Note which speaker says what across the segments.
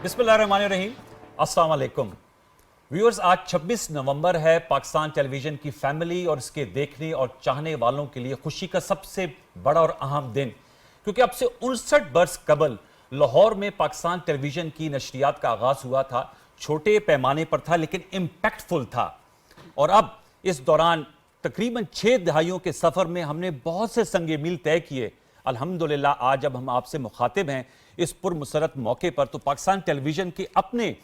Speaker 1: बिस्मिल्लाहिर्रहमानिर्रहीम, अस्सलाम वालेकुम व्यूअर्स। आज 26 नवंबर है। पाकिस्तान टेलीविजन की फैमिली और इसके देखने और चाहने वालों के लिए खुशी का सबसे बड़ा और अहम दिन, क्योंकि अब से 59 बरस कबल लाहौर में पाकिस्तान टेलीविजन की नशरियात का आगाज हुआ था। छोटे पैमाने पर था लेकिन इम्पैक्टफुल था। और अब इस दौरान तकरीबन 6 दहाइयों के सफर में हमने बहुत से संगे मील तय किए। अल्हम्दुलिल्लाह आज जब हम आपसे मुखातिब हैं इस पुरमसरत मौके पर, तो पाकिस्तान टेलीविजन के अपने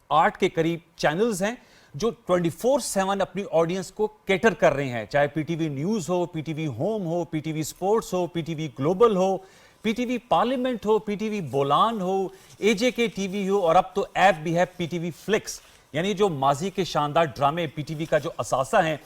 Speaker 1: 8 के करीब चैनल्स हैं जो 24/7 अपनी ऑडियंस को कैटर कर रहे हैं, चाहे पीटीवी न्यूज हो, पीटीवी होम हो, पीटीवी स्पोर्ट्स हो, पीटीवी ग्लोबल हो, पीटीवी पार्लियामेंट हो, पीटीवी बोलान हो, एजेके टीवी हो, और अब तो ऐप भी है पीटीवी फ्लिक्स। यानी जो माजी के शानदार ड्रामे पीटीवी का जो असासा है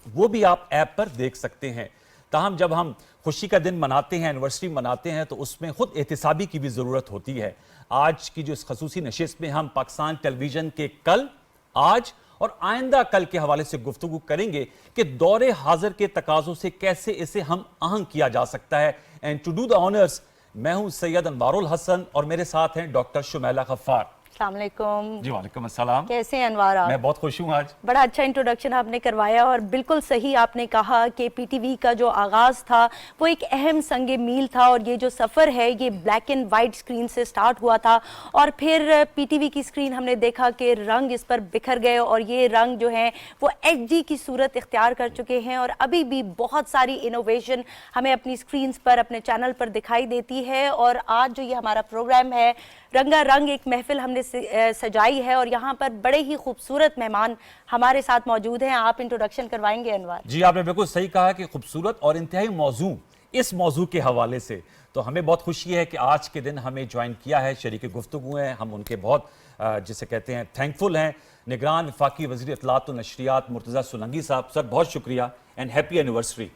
Speaker 1: वो भी आप ऐप पर देख सकते हैं। ताहम जब हम खुशी का दिन मनाते हैं, एनिवर्सरी मनाते हैं, तो उसमें खुद एहतिसाबी की भी ज़रूरत होती है। आज की जो इस खसूसी नशिस्त में हम पाकिस्तान टेलीविजन के कल, आज और आइंदा कल के हवाले से गुफ्तगू करेंगे कि दौरे हाजिर के तकाजों से कैसे इसे हम आहंग किया जा सकता है। And to do the honours, मैं हूं सैयद अनवारुल हसन और मेरे साथ हैं डॉक्टर शुमैला गफ्फार।
Speaker 2: अस्सलाम वालेकुम।
Speaker 1: जी वालेकुम अस्सलाम।
Speaker 2: कैसे हैं अनवार आप?
Speaker 1: मैं बहुत खुश हूँ। आज
Speaker 2: बड़ा अच्छा इंट्रोडक्शन आपने करवाया और बिल्कुल सही आपने कहा कि पीटीवी का जो आगाज़ था वो एक अहम संगे मील था, और ये जो सफ़र है ये ब्लैक एंड वाइट स्क्रीन से स्टार्ट हुआ था और फिर पीटीवी की स्क्रीन हमने देखा कि रंग इस पर बिखर गए और ये रंग जो है वो एचडी की सूरत इख्तियार कर चुके हैं, और अभी भी बहुत सारी इनोवेशन हमें अपनी स्क्रीन्स पर, अपने चैनल पर दिखाई देती है। और आज जो ये हमारा प्रोग्राम है रंगा रंग, एक महफिल हमने सजाई है और यहाँ पर बड़े ही खूबसूरत मेहमान हमारे साथ मौजूद हैं। आप इंट्रोडक्शन करवाएंगे अनवर?
Speaker 1: जी, आपने बिल्कुल सही कहा कि खूबसूरत और इंतहाई मौजू, इस मौजू के हवाले से तो हमें बहुत खुशी है कि आज के दिन हमें ज्वाइन किया है, शरीक गुफ्तगू हैं, हम उनके बहुत जिसे कहते हैं थैंकफुल हैं। निगरान वफाकी वज़ीर इत्तलात व नशरियात मुर्तज़ा सोलंकी साहब, सर बहुत शुक्रिया एंड हैप्पी एनिवर्सरी।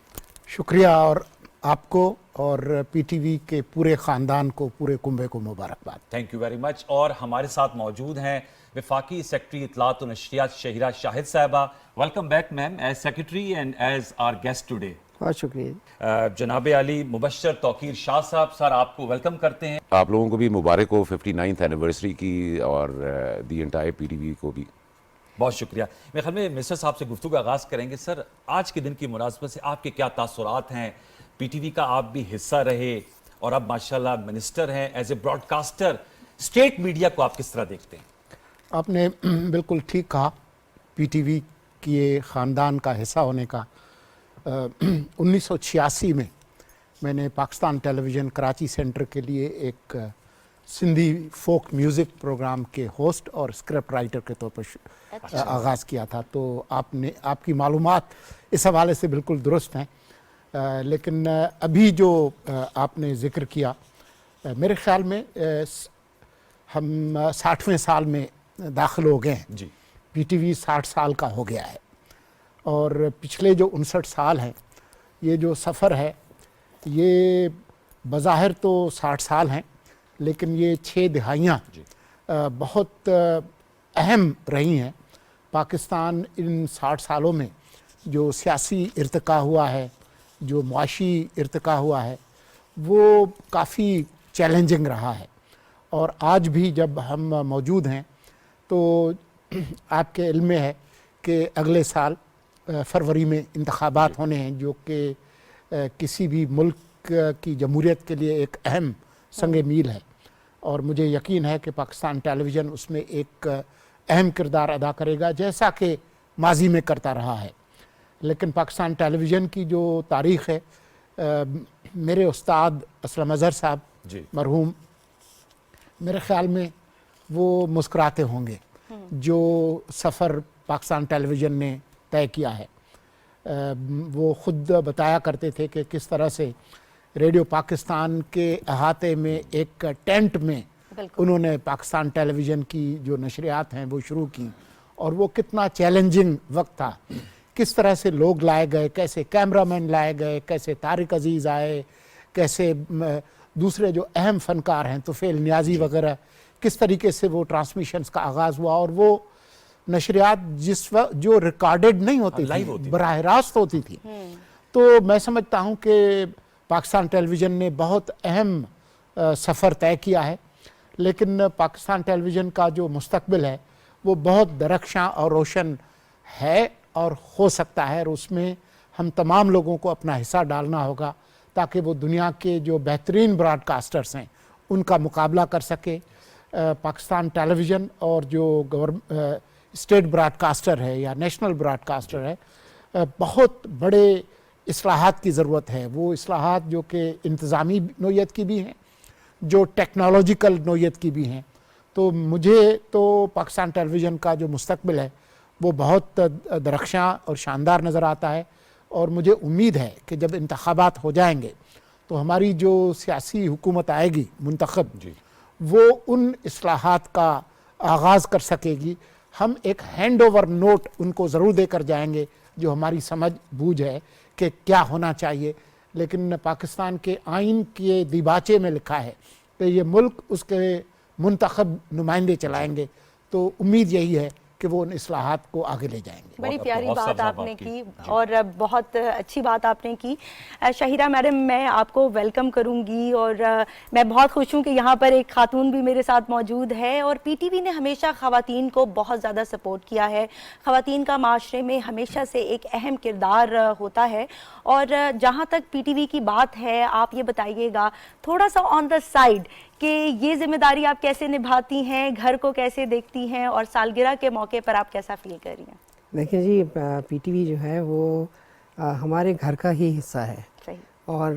Speaker 3: शुक्रिया, और आपको और पीटीवी के पूरे ख़ानदान को, पूरे कुंबे को मुबारकबाद।
Speaker 1: Thank you very much. और हमारे साथ मौजूद हैं वफाकी सेक्रेटरी इत्तलात व नशरियात शहीरा शाहिद साहिबा। Welcome back ma'am as secretary and as our guest today.
Speaker 4: बहुत शुक्रिया।
Speaker 1: जनाब अली मुबश्शर तौकीर शाह साहब, सर आपको वेलकम करते हैं।
Speaker 5: आप लोगों को भी मुबारक हो 59th एनिवर्सरी की, और दी एंटायर पीटीवी को भी
Speaker 1: बहुत शुक्रिया। मेरे ख्याल में मिनिस्टर साहब से गुफ्तगू का आगाज़ करेंगे। सर, आज के दिन की मुनासबत से आपके क्या तासुरात हैं? पीटीवी का आप भी हिस्सा रहे और अब माशाल्लाह मिनिस्टर हैं, as a broadcaster state media को आप किस तरह देखते हैं?
Speaker 3: आपने बिल्कुल ठीक कहा, पीटीवी के ख़ानदान का हिस्सा होने का 1986 में मैंने पाकिस्तान टेलीविज़न कराची सेंटर के लिए एक सिंधी फोक म्यूज़िक प्रोग्राम के होस्ट और स्क्रिप्ट राइटर के तौर पर आगाज़ किया था। तो आपकी मालूमात इस हवाले से बिल्कुल दुरुस्त हैं। लेकिन अभी जो आपने ज़िक्र किया, मेरे ख़्याल में हम 60वें साल में दाखिल हो गए हैं।
Speaker 1: जी,
Speaker 3: पीटीवी 60 साल का हो गया है, और पिछले जो 59 साल हैं, ये जो सफ़र है ये बज़ाहिर तो 60 साल हैं, लेकिन ये 6 दिहाइयाँ बहुत अहम रही हैं। पाकिस्तान इन 60 सालों में जो सियासी इर्तिका हुआ है, जो मुआशी इर्तिका हुआ है, वो काफ़ी चैलेंजिंग रहा है। और आज भी जब हम मौजूद हैं तो आपके इल्म में है कि अगले साल फरवरी में इंतखाबात होने हैं, जो कि किसी भी मुल्क की जमहूरियत के लिए एक अहम संग मील है, और मुझे यकीन है कि पाकिस्तान टेलीविज़न उसमें एक अहम किरदार अदा करेगा, जैसा कि माजी में करता रहा है। लेकिन पाकिस्तान टेलीविज़न की जो तारीख़ है, मेरे उस्ताद असलम अज़हर साहब मरहूम, मेरे ख़्याल में वो मुस्कुराते होंगे जो सफ़र पाकिस्तान टेलीविज़न ने तय किया है। वो ख़ुद बताया करते थे कि किस तरह से रेडियो पाकिस्तान के अहाते में एक टेंट में उन्होंने पाकिस्तान टेलीविज़न की जो नशरियात हैं वो शुरू की, और वो कितना चैलेंजिंग वक्त था। किस तरह से लोग लाए गए, कैसे कैमरामैन लाए गए, कैसे तारिक अजीज़ आए, कैसे दूसरे जो अहम फ़नकार हैं तुफ़ैल नियाज़ी वगैरह, किस तरीके से वो ट्रांसमिशंस का आगाज़ हुआ। और वो नशरियात जिस वक्त जो रिकॉर्डेड नहीं होती थी, बराह रास्त होती थी। तो मैं समझता हूँ कि पाकिस्तान टेलीविज़न ने बहुत अहम सफ़र तय किया है। लेकिन पाकिस्तान टेलीविज़न का जो मुस्तकबिल है वो बहुत दरख्शां और रोशन है और हो सकता है, और उसमें हम तमाम लोगों को अपना हिस्सा डालना होगा ताकि वो दुनिया के जो बेहतरीन ब्रॉडकास्टर्स हैं उनका मुकाबला कर सके। पाकिस्तान टेलीविज़न और जो स्टेट ब्रॉडकास्टर है या नेशनल ब्रॉडकास्टर है, बहुत बड़े इस्लाहात की ज़रूरत है। वो इस्लाहात जो कि इंतज़ामी नोयत की भी हैं, जो टेक्नोलॉजिकल नोयत की भी हैं। तो मुझे तो पाकिस्तान टेलीविज़न का जो मुस्तकबिल है वो बहुत दरख्शां और शानदार नज़र आता है, और मुझे उम्मीद है कि जब इंतखाबात हो जाएंगे तो हमारी जो सियासी हुकूमत आएगी मुंतखब, वो उन इस्लाहात का आगाज़ कर सकेगी। हम एक हैंड ओवर नोट उनको ज़रूर देकर जाएंगे जो हमारी समझ बूझ है कि क्या होना चाहिए, लेकिन पाकिस्तान के आइन के दिबाचे में लिखा है कि ये मुल्क उसके मुंतखब नुमाइंदे चलाएंगे। तो उम्मीद यही है कि वो उन इस्लाहात को आगे ले जाएंगे।
Speaker 2: बड़ी प्यारी
Speaker 1: बहुत
Speaker 2: बात
Speaker 1: सब्ज़ा
Speaker 2: आपने
Speaker 1: बात
Speaker 2: की और बहुत अच्छी बात आपने की। शाहिरा मैडम, मैं आपको वेलकम करूंगी, और मैं बहुत खुश हूं कि यहाँ पर एक खातून भी मेरे साथ मौजूद है। और पीटीवी ने हमेशा ख़वातीन को बहुत ज़्यादा सपोर्ट किया है। ख़वातीन का माशरे में हमेशा से एक अहम किरदार होता है। और जहाँ तक पीटीवी की बात है, आप ये बताइएगा थोड़ा सा ऑन द साइड कि ये जिम्मेदारी आप कैसे निभाती हैं, घर को कैसे देखती हैं, और सालगिरह के मौके पर आप कैसा फील कर रही हैं?
Speaker 4: देखिए जी, पीटीवी जो है वो हमारे घर का ही हिस्सा है।
Speaker 2: सही।
Speaker 4: और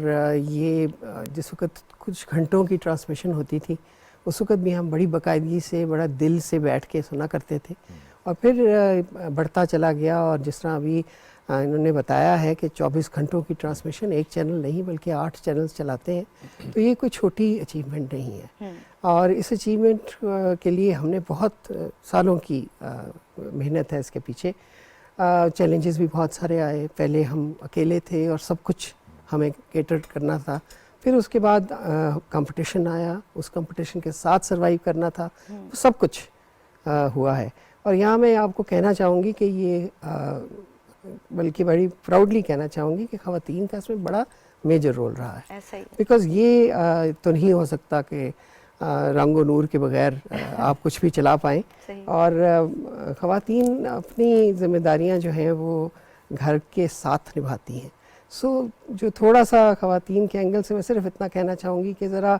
Speaker 4: ये जिस वक्त कुछ घंटों की ट्रांसमिशन होती थी, उस वक्त भी हम बड़ी बाकायदगी से, बड़ा दिल से बैठ के सुना करते थे। और फिर बढ़ता चला गया, और जिस तरह अभी इन्होंने बताया है कि 24 घंटों की ट्रांसमिशन, एक चैनल नहीं बल्कि 8 चैनल्स चलाते हैं, तो ये कोई छोटी अचीवमेंट नहीं है। और इस अचीवमेंट के लिए हमने बहुत सालों की मेहनत है इसके पीछे। चैलेंजेस भी बहुत सारे आए। पहले हम अकेले थे और सब कुछ हमें केटर करना था, फिर उसके बाद कंपटीशन आया, उस कंपटीशन के साथ सरवाइव करना था, तो सब कुछ हुआ है। और यहाँ मैं आपको कहना चाहूँगी कि ये बल्कि बड़ी प्राउडली कहना चाहूँगी कि ख़वातीन का इसमें बड़ा मेजर रोल रहा है।
Speaker 2: ऐसा ही।
Speaker 4: बिकॉज़ ये तो नहीं हो सकता कि रंग और नूर के बगैर आप कुछ भी चला पाएँ। और ख़वातीन अपनी ज़िम्मेदारियाँ जो हैं वो घर के साथ निभाती हैं। सो जो थोड़ा सा ख़वातीन के एंगल से मैं सिर्फ इतना कहना चाहूँगी कि ज़रा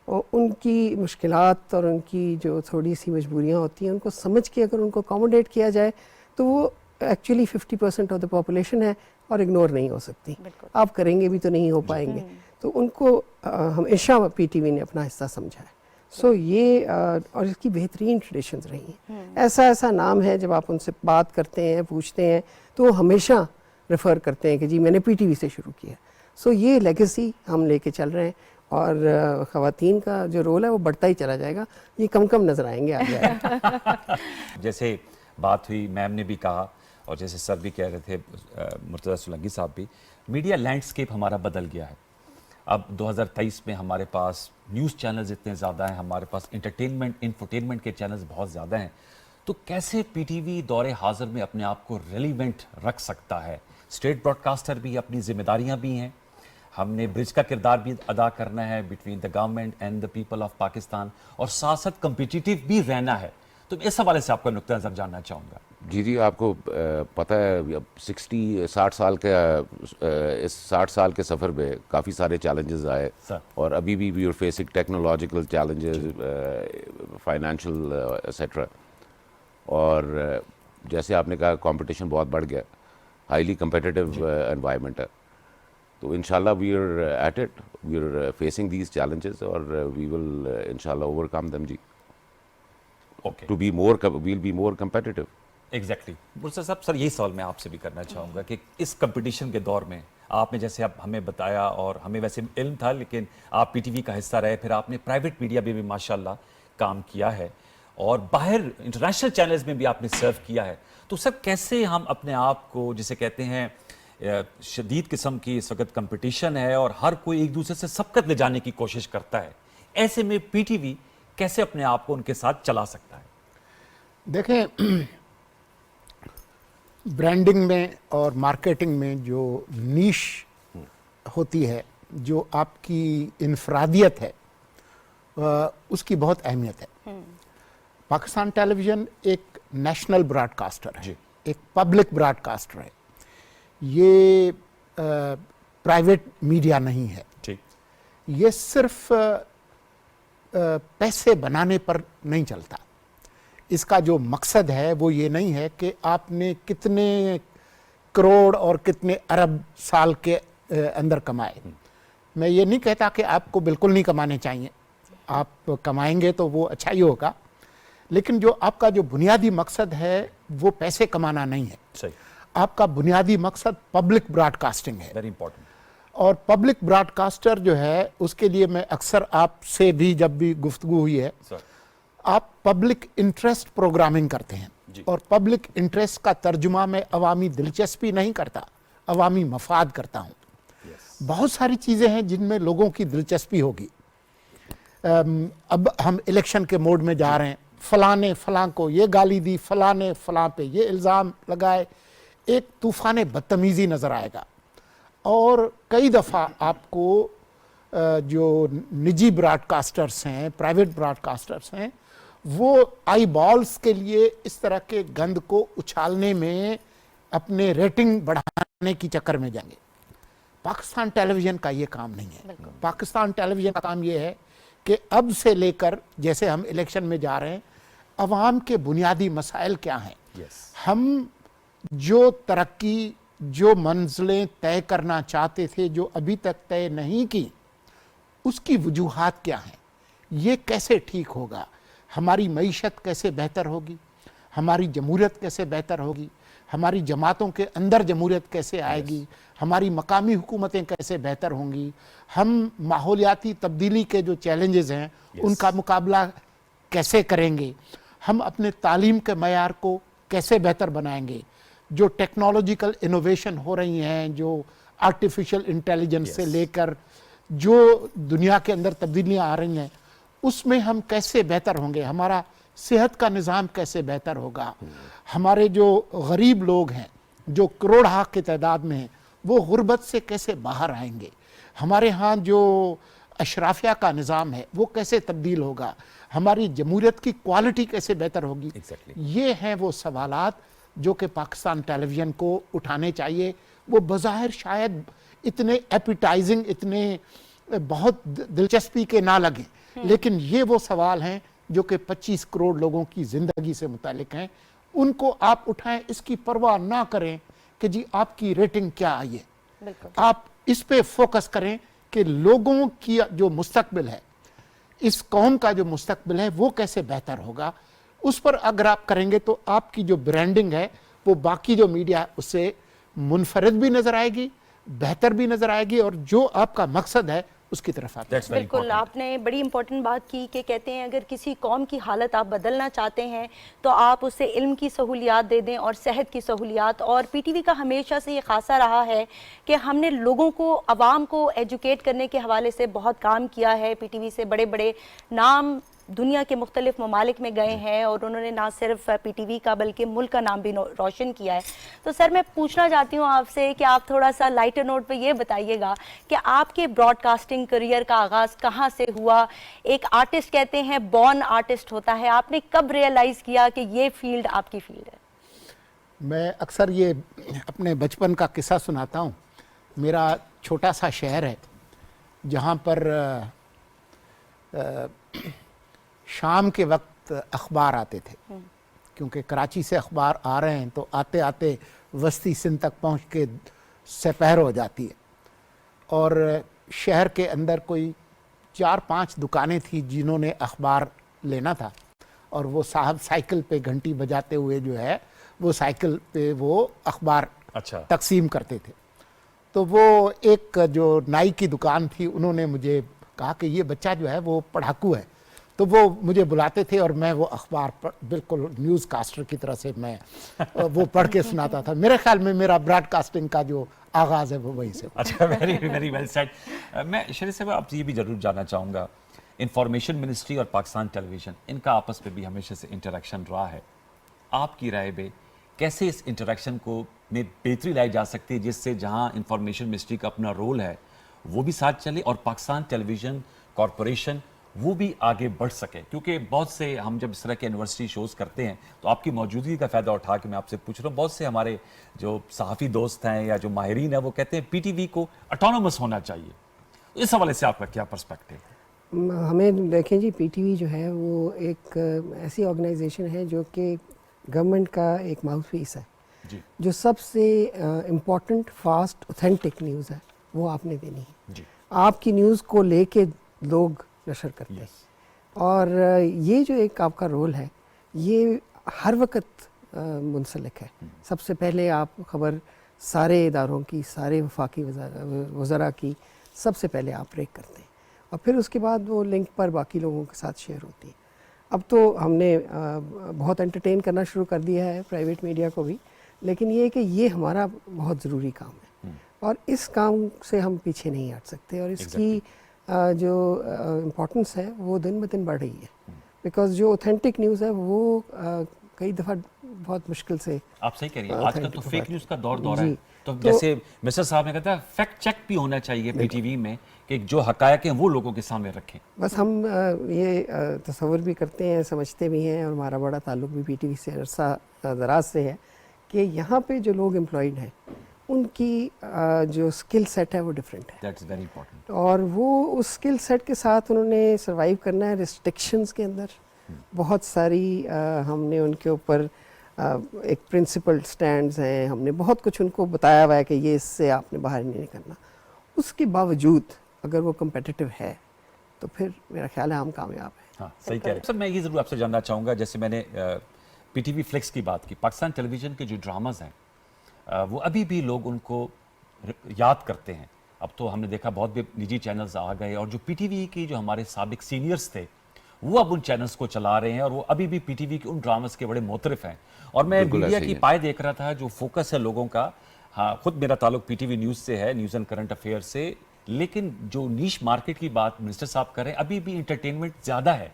Speaker 4: उनकी मुश्किलात और उनकी जो थोड़ी सी मजबूरियाँ होती हैं, उनको समझ के अगर उनको अकोमोडेट किया जाए तो वो एक्चुअली 50% ऑफ द पॉपुलेशन है और इग्नोर नहीं हो सकती। आप करेंगे भी तो नहीं हो पाएंगे। तो उनको हमेशा पीटीवी ने अपना हिस्सा समझा है। सो ये और इसकी बेहतरीन ट्रेडिशंस रही हैं। ऐसा नाम है, जब आप उनसे बात करते हैं, पूछते हैं, तो वो हमेशा रेफ़र करते हैं कि जी मैंने पीटीवी से शुरू किया। सो ये लेगेसी हम लेके चल रहे हैं, और ख़वातीन का जो रोल है वो बढ़ता ही चला जाएगा। ये कम नज़र आएंगे आगे।
Speaker 1: जैसे बात हुई, मैम ने भी कहा, और जैसे सर भी कह रहे थे, मुर्तज़ा सोलंकी साहब भी, मीडिया लैंडस्केप हमारा बदल गया है। अब 2023 में हमारे पास न्यूज़ चैनल्स इतने ज़्यादा हैं, हमारे पास इंटरटेनमेंट, इंफोटेनमेंट के चैनल्स बहुत ज़्यादा हैं। तो कैसे पीटीवी दौरे हाज़िर में अपने आप को रेलिवेंट रख सकता है? स्टेट ब्रॉडकास्टर भी, अपनी जिम्मेदारियाँ भी हैं, हमने ब्रिज का किरदार भी अदा करना है between the government and the people of Pakistan, और साथ साथ कम्पिटिटिव भी रहना है। तो इस हवाले से आपका नुक्ता नज़र जानना चाहूँगा।
Speaker 5: जी, आपको पता है अब 60 साल के इस 60 साल के सफ़र में काफ़ी सारे चैलेंजेस आए, और अभी भी we are facing technological challenges, financial etcetera. और जैसे आपने कहा, कंपटीशन बहुत बढ़ गया, हाईली कम्पिटिटिव एनवायरनमेंट है। तो इंशाल्लाह we are at it, we are facing these challenges, और वी विल इंशाल्लाह ओवरकम देम जी, to be more, we'll be more competitive.
Speaker 1: Exactly. Murtaza साहब, सर यही सवाल मैं आपसे भी करना चाहूँगा कि इस कंपटीशन के दौर में आपने, जैसे आप हमें बताया, और हमें वैसे इल्म था, लेकिन आप पीटीवी का हिस्सा रहे, फिर आपने प्राइवेट मीडिया में भी माशाल्लाह काम किया है, और बाहर इंटरनेशनल चैनल्स में भी आपने सर्व किया है। तो सर कैसे हम अपने आप को, जिसे कहते हैं शदीद किस्म की इस वक्त कंपटीशन है और हर कोई एक दूसरे से सबकत ले जाने की कोशिश करता है, ऐसे में पीटीवी कैसे अपने आप को उनके साथ चला सकता है?
Speaker 3: देखें, ब्रांडिंग में और मार्केटिंग में जो नीश होती है, जो आपकी इनफरादियत है, उसकी बहुत अहमियत है। पाकिस्तान टेलीविज़न एक नेशनल ब्रॉडकास्टर है, एक पब्लिक ब्रॉडकास्टर है, ये प्राइवेट मीडिया नहीं है।
Speaker 1: ठीक।
Speaker 3: ये सिर्फ पैसे बनाने पर नहीं चलता। इसका जो मकसद है वो ये नहीं है कि आपने कितने करोड़ और कितने अरब साल के अंदर कमाए। मैं ये नहीं कहता कि आपको बिल्कुल नहीं कमाने चाहिए, आप कमाएंगे तो वो अच्छा ही होगा, लेकिन जो आपका जो बुनियादी मकसद है वो पैसे कमाना नहीं है।
Speaker 1: सही।
Speaker 3: आपका बुनियादी मकसद पब्लिक ब्रॉडकास्टिंग है।
Speaker 1: Very important.
Speaker 3: और पब्लिक ब्रॉडकास्टर जो है उसके लिए मैं अक्सर आपसे भी जब भी गुफ्तगू हुई है,
Speaker 1: सर।
Speaker 3: आप पब्लिक इंटरेस्ट प्रोग्रामिंग करते हैं
Speaker 1: जी।
Speaker 3: और पब्लिक इंटरेस्ट का तर्जुमा मैं अवामी दिलचस्पी नहीं करता, अवामी मफाद करता हूँ। बहुत सारी चीज़ें हैं जिनमें लोगों की दिलचस्पी होगी। अब हम इलेक्शन के मोड में जा रहे हैं, फलां ने फलां को ये गाली दी, फलां ने फलां पे ये इल्ज़ाम लगाए, एक तूफ़ान बदतमीज़ी नज़र आएगा। और कई दफ़ा आपको जो निजी ब्रॉडकास्टर्स हैं, प्राइवेट ब्रॉडकास्टर्स हैं, वो आई बॉल्स के लिए इस तरह के गंद को उछालने में अपने रेटिंग बढ़ाने की चक्कर में जाएंगे। पाकिस्तान टेलीविज़न का ये काम नहीं है। पाकिस्तान टेलीविज़न का काम ये है कि अब से लेकर जैसे हम इलेक्शन में जा रहे हैं, अवाम के बुनियादी मसाइल क्या हैं, हम जो तरक्की, जो मंजिलें तय करना चाहते थे जो अभी तक तय नहीं की, उसकी वजूहात क्या हैं, ये कैसे ठीक होगा, हमारी मईशत कैसे बेहतर होगी, हमारी जमहूरियत कैसे बेहतर होगी, हमारी जमातों के अंदर जमहूरियत कैसे आएगी, हमारी मकामी हुकूमतें कैसे बेहतर होंगी, हम माहौलियाती तब्दीली के जो चैलेंजेस हैं उनका मुकाबला कैसे करेंगे, हम अपने तालीम के मयार को कैसे बेहतर बनाएंगे, जो टेक्नोलॉजिकल इनोवेशन हो रही हैं, जो आर्टिफिशियल इंटेलिजेंस से लेकर जो दुनिया के अंदर तब्दीलियां आ रही हैं, उसमें हम कैसे बेहतर होंगे, हमारा सेहत का निज़ाम कैसे बेहतर होगा, हमारे जो गरीब लोग हैं जो करोड़हा की तादाद में हैं वो गुर्बत से कैसे बाहर आएंगे, हमारे यहाँ जो अशराफिया का निज़ाम है वो कैसे तब्दील होगा, हमारी जमहूरियत की क्वालिटी कैसे बेहतर होगी। ये हैं वो सवालात जो कि पाकिस्तान टेलीविज़न को उठाने चाहिए। वो बज़ाहिर शायद इतने एपिटाइजिंग, इतने बहुत दिलचस्पी के ना लगे, लेकिन ये वो सवाल हैं जो कि 25 करोड़ लोगों की ज़िंदगी से मुतालिक हैं। उनको आप उठाएं, इसकी परवाह ना करें कि जी आपकी रेटिंग क्या आई है। आप इस पे फोकस करें कि लोगों की जो मुस्तकबिल है, इस कौम का जो मुस्तकबिल है वो कैसे बेहतर होगा। उस पर अगर आप करेंगे तो आपकी जो ब्रांडिंग है वो बाकी जो मीडिया उससे मुनफरिद भी नज़र आएगी, बेहतर भी नज़र आएगी, और जो आपका मकसद है उसकी तरफ आप।
Speaker 2: बिल्कुल, आपने बड़ी इंपॉर्टेंट बात की कि कहते हैं अगर किसी कौम की हालत आप बदलना चाहते हैं तो आप उसे इल्म की सहूलियात दे दें और सेहत की सहूलियात। और पीटीवी का हमेशा से ये खासा रहा है कि हमने लोगों को, आवाम को एजुकेट करने के हवाले से बहुत काम किया है। पीटीवी से बड़े बड़े नाम दुनिया के मुख्तलिफ ममालिक में गए हैं और उन्होंने ना सिर्फ पीटीवी का बल्कि मुल्क का नाम भी रोशन किया है। तो सर मैं पूछना चाहती हूँ आपसे कि आप थोड़ा सा लाइटर नोट पे ये बताइएगा कि आपके ब्रॉडकास्टिंग करियर का आगाज़ कहाँ से हुआ। एक आर्टिस्ट कहते हैं बॉर्न आर्टिस्ट होता है, आपने कब रियलाइज़ किया कि ये फील्ड आपकी फील्ड है?
Speaker 3: मैं अक्सर ये अपने बचपन का किस्सा सुनाता हूँ। मेरा छोटा सा शहर है जहाँ पर शाम के वक्त अखबार आते थे, क्योंकि कराची से अखबार आ रहे हैं तो आते आते वस्ती सिंध तक पहुँच के सपहर हो जाती है। और शहर के अंदर कोई 4-5 दुकानें थी जिन्होंने अखबार लेना था, और वो साहब साइकिल पे घंटी बजाते हुए जो है वो साइकिल पे वो अखबार तकसीम करते थे। तो वो एक जो नाई की दुकान थी, उन्होंने मुझे कहा कि ये बच्चा जो है वो पढ़ाकू है, तो वो मुझे बुलाते थे और मैं वो अखबार बिल्कुल न्यूज़ कास्टर की तरह से मैं वो पढ़ के सुनाता था। मेरे ख्याल में मेरा ब्रॉडकास्टिंग का जो आगाज़ है वो वहीं से।
Speaker 1: अच्छा, वेरी वेरी वेल सेड। मैं शरीफ साहब आपसे ये भी ज़रूर जानना चाहूँगा, इंफॉर्मेशन मिनिस्ट्री और पाकिस्तान टेलीविज़न, इनका आपस में भी हमेशा से इंटरेक्शन रहा है। आपकी राय में कैसे इस इंटरेक्शन को में बेहतरी लाई जा सकती है जिससे जहाँ इंफॉर्मेशन मिनिस्ट्री का अपना रोल है वो भी साथ चले और पाकिस्तान टेलीविज़न कॉरपोरेशन वो भी आगे बढ़ सके, क्योंकि बहुत से हम जब इस तरह के यूनिवर्सिटी शोज़ करते हैं तो आपकी मौजूदगी का फ़ायदा उठा के मैं आपसे पूछ रहा हूँ, बहुत से हमारे जो सहाफ़ी दोस्त हैं या जो माहिरीन हैं वो कहते हैं पीटीवी को ऑटोनोमस होना चाहिए। इस हवाले से आपका क्या पर्सपेक्टिव है?
Speaker 4: हमें देखें जी, पीटीवी जो है वो एक ऐसी ऑर्गेनाइजेशन है जो कि गवर्नमेंट का एक माउथपीस है,
Speaker 1: जी
Speaker 4: जो सबसे इम्पोर्टेंट, फास्ट, ऑथेंटिक न्यूज़ है वो आपने देनी है।
Speaker 1: जी
Speaker 4: आपकी न्यूज़ को लेके लोग नशर करते हैं, और ये जो एक आपका रोल है ये हर वक्त मुंसलिक है। सबसे पहले आप खबर सारे इदारों की, सारे वफाकी वज़रा की सबसे पहले आप ब्रेक करते हैं, और फिर उसके बाद वो लिंक पर बाकी लोगों के साथ शेयर होती है। अब तो हमने बहुत एंटरटेन करना शुरू कर दिया है प्राइवेट मीडिया को भी, लेकिन ये है कि ये हमारा बहुत ज़रूरी काम है और इस काम से हम पीछे नहीं हट सकते, और इसकी जो इम्पोर्टेंस है वो दिन ब दिन बढ़ रही है, बिकॉज जो ऑथेंटिक न्यूज़ है वो कई दफ़ा बहुत मुश्किल से।
Speaker 1: आप सही कह रही हैं, आजकल तो फेक न्यूज़ का दौर है,
Speaker 4: जी।
Speaker 1: तो जैसे मिस्टर साहब ने कहा था फैक्ट चेक भी होना चाहिए पीटीवी में कि जो हकायक हैं वो लोगों के सामने रखें।
Speaker 4: बस हम ये तसव्वुर भी करते हैं, समझते भी हैं, और हमारा बड़ा ताल्लुक़ भी पीटीवी से अरसा दराज से है कि यहाँ पे जो लोग एम्प्लॉयड हैं उनकी जो स्किल सेट है वो डिफरेंट है,
Speaker 1: दैट्स वेरी इंपॉर्टेंट,
Speaker 4: और वो उस स्किल सेट के साथ उन्होंने सर्वाइव करना है रिस्ट्रिक्शंस के अंदर। बहुत सारी हमने उनके ऊपर एक प्रिंसिपल स्टैंड्स हैं, हमने बहुत कुछ उनको बताया हुआ है कि ये इससे आपने बाहर नहीं निकलना। उसके बावजूद अगर वो कम्पिटिटिव है तो फिर मेरा ख्याल है हम कामयाब हैं।
Speaker 1: हाँ सही कह रहे हैं सर। मैं ये ज़रूर आपसे जानना चाहूँगा, जैसे मैंने पीटीवी फ्लिक्स की बात की, पाकिस्तान टेलीविज़न के जो ड्रामाज हैं वो अभी भी लोग उनको याद करते हैं। अब तो हमने देखा बहुत भी निजी चैनल्स आ गए, और जो पीटीवी की जो हमारे साबिक सीनियर्स थे वो अब उन चैनल्स को चला रहे हैं, और वो अभी भी पीटीवी के उन ड्रामास के बड़े मोतरफ हैं। और मैं
Speaker 5: बिल्कुल
Speaker 1: मीडिया
Speaker 5: ऐसे
Speaker 1: की
Speaker 5: ही है।
Speaker 1: पाए देख रहा था, जो फोकस है लोगों का, हाँ खुद मेरा ताल्लुक पीटीवी न्यूज़ से है, न्यूज़ एंड करंट अफेयर से, लेकिन जो नीश मार्केट की बात मिनिस्टर साहब कर रहे हैं, अभी भी इंटरटेनमेंट ज़्यादा है,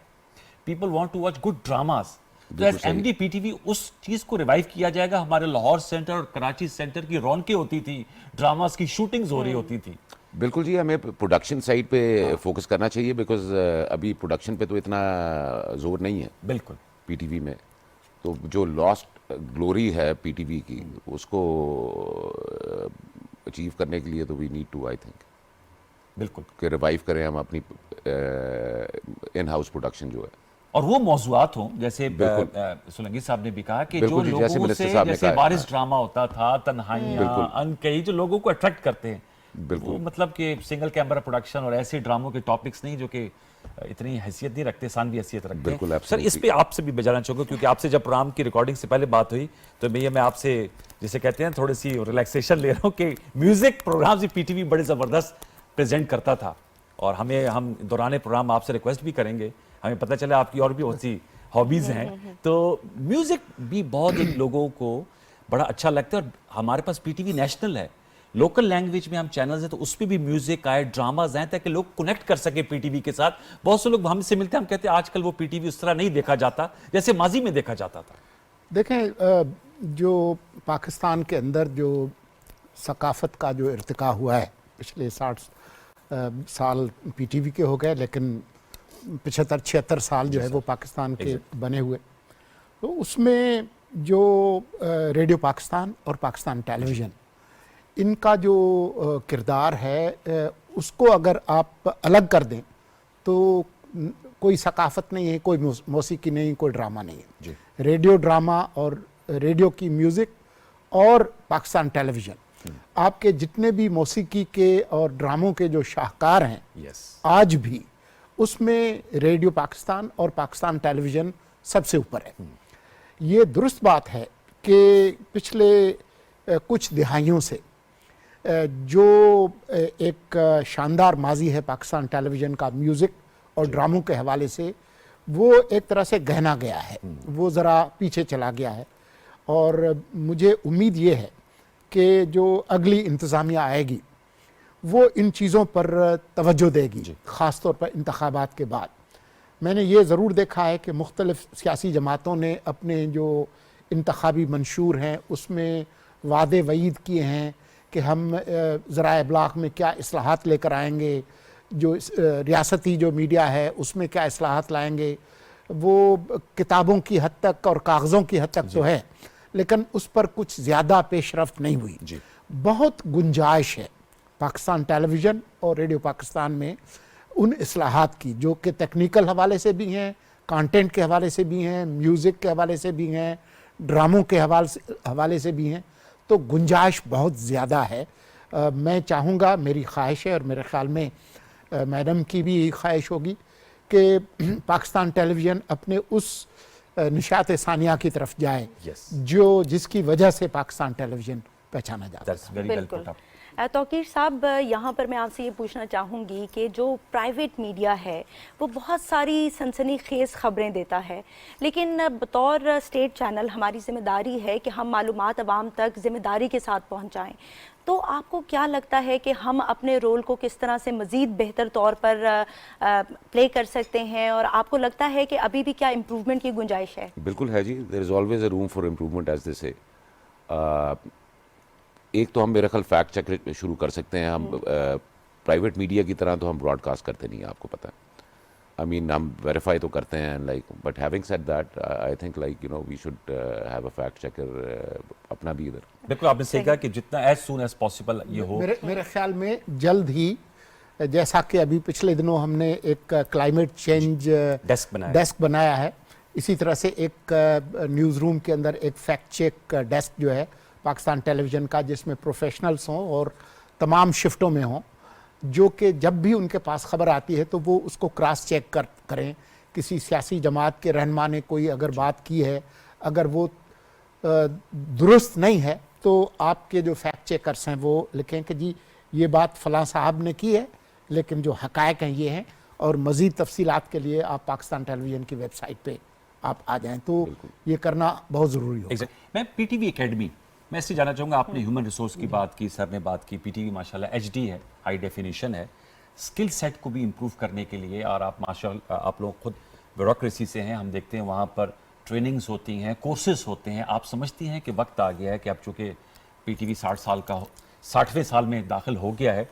Speaker 1: people want to watch good dramas. तो एज एमडी पीटीवी उस चीज़ को रिवाइव किया जाएगा। हमारे लाहौर सेंटर और कराची सेंटर की रौनकें होती थी, ड्रामास की शूटिंग्स हो रही होती थी।
Speaker 5: बिल्कुल जी, हमें प्रोडक्शन साइड पे फोकस करना चाहिए, बिकॉज अभी प्रोडक्शन पे तो इतना जोर नहीं है
Speaker 1: बिल्कुल
Speaker 5: पीटीवी में। तो जो लॉस्ट ग्लोरी है पीटीवी की, उसको अचीव करने के लिए तो we need to, I think,
Speaker 1: बिल्कुल,
Speaker 5: कि रिवाइव करें हम अपनी इन हाउस प्रोडक्शन जो है,
Speaker 1: और वो मौजूआत हों जैसे
Speaker 5: बिल्कुल।
Speaker 1: सोलंकी साहब ने भी कहा कि जो
Speaker 5: बिल्कुल जी, जैसे
Speaker 1: लोगों
Speaker 5: मिनिस्टर
Speaker 1: से
Speaker 5: साहब ने
Speaker 1: जैसे
Speaker 5: कहा है,
Speaker 1: वारिस ड्रामा होता था, तन्हाइयाँ,
Speaker 5: बिल्कुल।
Speaker 1: अनकही, जो लोगों को अट्रैक्ट करते हैं,
Speaker 5: बिल्कुल।
Speaker 1: वो मतलब कि सिंगल कैमरा प्रोडक्शन और ऐसे ड्रामों के टॉपिक्स नहीं जो कि इतनी हैसियत नहीं रखते, सानवी हैसियत रखते
Speaker 5: बिल्कुल,
Speaker 1: हैं। सर, इस
Speaker 5: absolutely।
Speaker 1: पे आपसे भी बजाना चाहूँगा, क्योंकि आपसे जब प्रोग्राम की रिकॉर्डिंग से पहले बात हुई तो मैं आपसे जिसे कहते हैं थोड़ी सी रिलैक्सेशन ले रहा हूँ कि म्यूजिक प्रोग्राम से पीटीवी बड़े ज़बरदस्त प्रेजेंट करता था, और हम दौरान प्रोग्राम आपसे रिक्वेस्ट भी करेंगे, हमें पता चला आपकी और भी बहुत सी हॉबीज़ हैं, तो म्यूज़िक भी बहुत एक लोगों को बड़ा अच्छा लगता है। और हमारे पास पीटीवी नेशनल है, लोकल लैंग्वेज में हम चैनल्स हैं, तो उस पर भी म्यूजिक आए, ड्रामाज आए, ताकि लोग कनेक्ट कर सके पीटीवी के साथ। बहुत से लोग हमसे मिलते हैं, हम कहते हैं आजकल वो पीटीवी उस तरह नहीं देखा जाता जैसे माजी में देखा जाता था।
Speaker 3: देखें, जो पाकिस्तान के अंदर जो सकाफ़त का जो इर्तिका हुआ है, पिछले 60 साल पीटीवी के हो गए, लेकिन 75-76 साल जो है वो पाकिस्तान के बने हुए, तो उसमें जो रेडियो पाकिस्तान और पाकिस्तान टेलीविज़न, इनका जो किरदार है उसको अगर आप अलग कर दें तो कोई सकाफ़त नहीं है, कोई मौसीकी नहीं, कोई ड्रामा नहीं है। रेडियो ड्रामा और रेडियो की म्यूज़िक और पाकिस्तान टेलीविज़न, आपके जितने भी मौसीकी के और ड्रामों के जो शाहकार हैं आज भी, उसमें रेडियो पाकिस्तान और पाकिस्तान टेलीविज़न सबसे ऊपर है। ये दुरुस्त बात है कि पिछले कुछ दिहाइयों से जो एक शानदार माजी है पाकिस्तान टेलीविज़न का म्यूज़िक और ड्रामों के हवाले से, वो एक तरह से गहना गया है, वो ज़रा पीछे चला गया है। और मुझे उम्मीद ये है कि जो अगली इंतज़ामिया आएगी वो इन चीज़ों पर तवज्जो देगी, ख़ास तौर पर इंतखाबात के बाद। मैंने ये ज़रूर देखा है कि मुख्तलिफ़ सियासी जमातों ने अपने जो इंतखाबी मंशूर हैं उसमें वादे वईद किए हैं कि हम ज़राए इब्लाग़ में क्या इस्लाहात लेकर आएंगे, जो रियासती जो मीडिया है उसमें क्या इस्लाहात लाएंगे, वो किताबों की हद तक और कागज़ों की हद तक तो है, लेकिन उस पर कुछ ज़्यादा पेशरफ्त नहीं हुई। बहुत गुंजाइश है पाकिस्तान टेलीविज़न और रेडियो पाकिस्तान में उन इस्लाहात की, जो कि टेक्निकल हवाले से भी हैं, कंटेंट के हवाले से भी हैं, म्यूज़िक के हवाले से भी हैं, ड्रामों के हवाले से भी हैं। तो गुंजाइश बहुत ज़्यादा है। मैं चाहूँगा, मेरी ख्वाहिश है और मेरे ख़्याल में मैडम की भी यही ख्वाहिश होगी कि पाकिस्तान टेलीविज़न अपने उस निशात सानिया की तरफ जाए जो जिसकी वजह से पाकिस्तान टेलीविज़न पहचाना जाता है।
Speaker 2: बिल्कुल। तौकीर साहब, यहाँ पर मैं आपसे ये पूछना चाहूँगी कि जो प्राइवेट मीडिया है वो बहुत सारी सनसनीखेज़ ख़बरें देता है, लेकिन बतौर स्टेट चैनल हमारी ज़िम्मेदारी है कि हम मालूमात अवाम तक ज़िम्मेदारी के साथ पहुँचाएँ। तो आपको क्या लगता है कि हम अपने रोल को किस तरह से मज़ीद बेहतर तौर पर प्ले कर सकते हैं, और आपको लगता है कि अभी भी क्या इम्प्रूवमेंट की गुंजाइश है?
Speaker 5: बिल्कुल है जी, there is always a room for improvement as they say. एक तो हम मेरा ख्याल फैक्ट चेक शुरू कर सकते हैं। हम प्राइवेट मीडिया की तरह तो हम ब्रॉडकास्ट करते नहीं है, आपको पता है। आई मीन हम वेरीफाई तो करते हैं like, but having said that I think like you know we should have a fact checker अपना भी इधर।
Speaker 1: बिल्कुल आपने सही कहा कि जितना एज सून एज पॉसिबल ये हो।
Speaker 3: मेरे ख्याल में जल्द ही, जैसा कि अभी पिछले दिनों हमने एक क्लाइमेट चेंज डेस्क बनाया है, इसी तरह से एक न्यूज़ रूम के अंदर एक फैक्ट चेक डेस्क जो है पाकिस्तान टेलीविज़न का, जिसमें प्रोफेशनल्स हों और तमाम शिफ्टों में हों, जो कि जब भी उनके पास खबर आती है तो वो उसको क्रॉस चेक करें। किसी सियासी जमात के रहनुमा ने कोई अगर बात की है, अगर वो दुरुस्त नहीं है, तो आपके जो फैक्ट चेकर्स हैं वो लिखें कि जी ये बात फ़लाँ साहब ने की है, लेकिन जो हक़ायक़ हैं ये हैं, और मज़ीद तफसीलात के लिए आप पाकिस्तान टेलीविज़न की वेबसाइट पे आप आ जाएं। तो ये करना बहुत ज़रूरी होगा।
Speaker 1: मैं पीटीवी एकेडमी, मैं इससे जानना चाहूँगा, आपने ह्यूमन रिसोर्स की बात की, सर ने बात की, पीटीवी माशाल्लाह एचडी है, हाई डेफिनेशन है, स्किल सेट को भी इम्प्रूव करने के लिए, और आप माशाल्लाह आप लोग खुद ब्यूरोक्रेसी से हैं, हम देखते हैं वहाँ पर ट्रेनिंग्स होती हैं, कोर्सेज होते हैं। आप समझती हैं कि वक्त आ गया है कि अब चूँकि पीटीवी 60 साल का 60वें साल में दाखिल हो गया है,